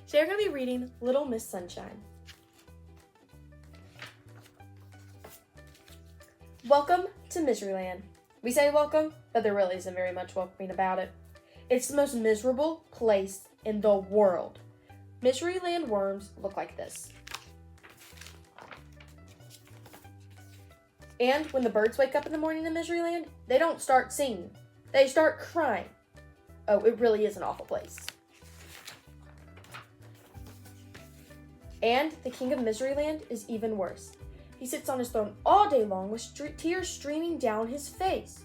Today we're going to be reading Little Miss Sunshine. Welcome to Miseryland. We say welcome, but there really isn't very much welcoming about it. It's the most miserable place in the world. Miseryland worms look like this. And when the birds wake up in the morning in Miseryland, they don't start singing. They start crying. Oh, it really is an awful place. And the king of Miseryland is even worse. He sits on his throne all day long with tears streaming down his face.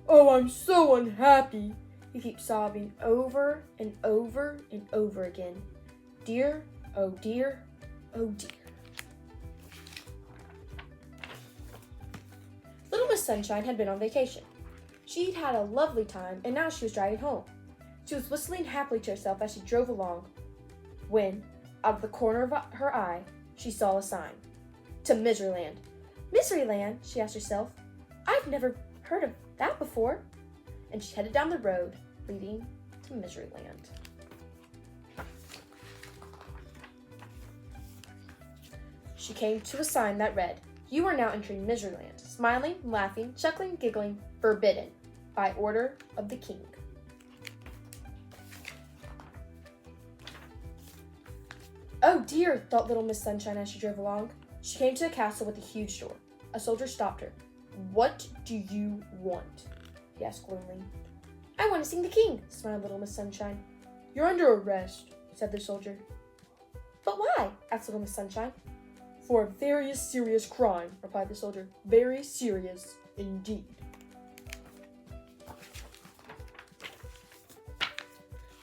Oh, I'm so unhappy. He keeps sobbing over and over and over again. Dear, oh dear, oh dear. Little Miss Sunshine had been on vacation. She'd had a lovely time, and now she was driving home. She was whistling happily to herself as she drove along, when, out of the corner of her eye, she saw a sign. To Miseryland. Miseryland, she asked herself. I've never heard of that before. And she headed down the road leading to Miseryland. She came to a sign that read, You are now entering Miseryland. Smiling, laughing, chuckling, giggling, forbidden, by order of the king. Oh dear, thought Little Miss Sunshine as she drove along. She came to a castle with a huge door. A soldier stopped her. What do you want? He asked gloomily. I want to see the king, smiled Little Miss Sunshine. You're under arrest, said the soldier. But why? Asked Little Miss Sunshine. For a very serious crime, replied the soldier. Very serious indeed.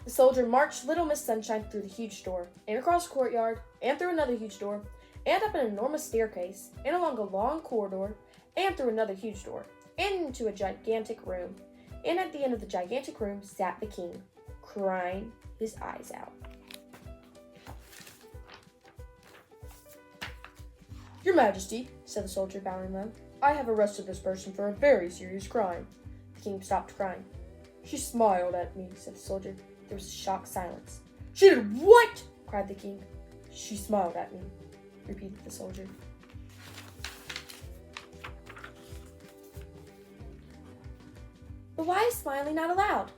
The soldier marched Little Miss Sunshine through the huge door, and across the courtyard, and through another huge door, and up an enormous staircase, and along a long corridor, and through another huge door, and into a gigantic room. And at the end of the gigantic room sat the king, crying his eyes out. Your Majesty, said the soldier, bowing low, I have arrested this person for a very serious crime. The king stopped crying. She smiled at me, said the soldier. There was a shocked silence. She did what? Cried the king. She smiled at me, repeated the soldier. But why is smiling not allowed?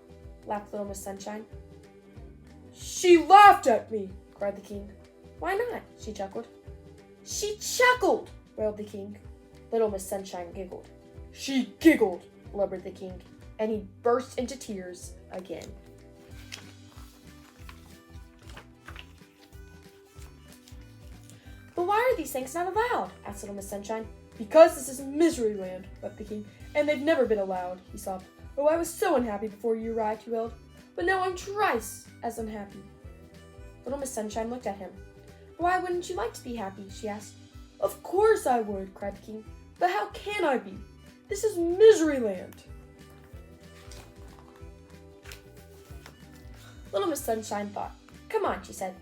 Laughed Little Miss Sunshine. She laughed at me, cried the king. Why not? She chuckled. She chuckled, wailed the king. Little Miss Sunshine giggled. She giggled, blubbered the king, and he burst into tears again. But why are these things not allowed? Asked Little Miss Sunshine. Because this is Miseryland, wept the king, and they've never been allowed, he sobbed. Oh, I was so unhappy before you arrived, he wailed, but now I'm twice as unhappy. Little Miss Sunshine looked at him. Why wouldn't you like to be happy? She asked. Of course I would, cried the king, but how can I be? This is Miseryland. Little Miss Sunshine thought. Come on, she said.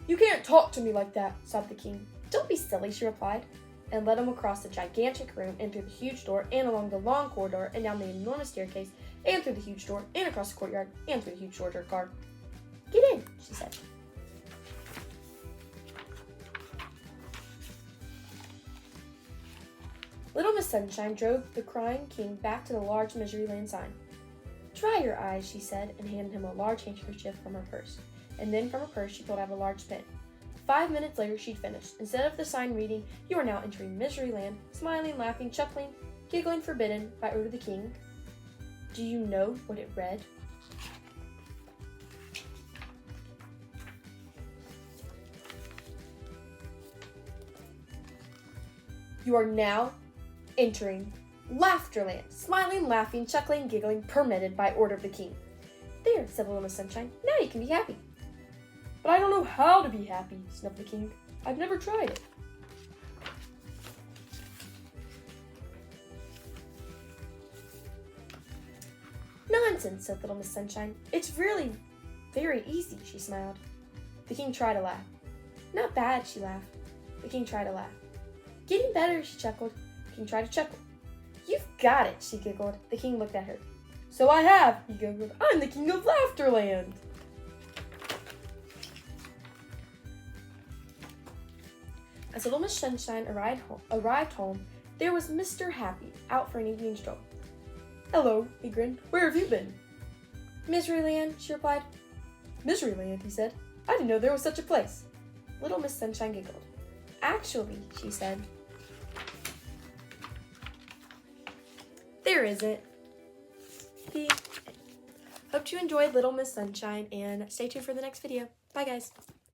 You can't talk to me like that, sobbed the king. Don't be silly, she replied, and led him across the gigantic room and through the huge door and along the long corridor and down the enormous staircase and through the huge door and across the courtyard and through the huge soldier car. Get in, she said. Little Miss Sunshine drove the crying king back to the large Miseryland sign. Dry your eyes, she said, and handed him a large handkerchief from her purse. And then from her purse she pulled out a large pen. 5 minutes later she'd finished. Instead of the sign reading, You are now entering Miseryland, smiling, laughing, chuckling, giggling, forbidden, by order of the king. Do you know what it read? You are now entering Laughterland, smiling, laughing, chuckling, giggling, permitted by order of the king. There, said Little Miss Sunshine, now you can be happy. But I don't know how to be happy, snuffed the king. I've never tried it. Nonsense, said Little Miss Sunshine. It's really very easy, she smiled. The king tried to laugh. Not bad, she laughed. The king tried to laugh. Getting better, she chuckled. The king tried to chuckle. You've got it, she giggled. The king looked at her. So I have, he giggled. I'm the king of Laughterland. As little Miss Sunshine arrived home, there was Mr. Happy out for an evening stroll. Hello, he grinned. Where have you been? Miseryland, she replied. Miseryland, he said. I didn't know there was such a place. Little Miss Sunshine giggled. Actually, she said, there isn't. Hope you enjoyed Little Miss Sunshine and stay tuned for the next video. Bye, guys.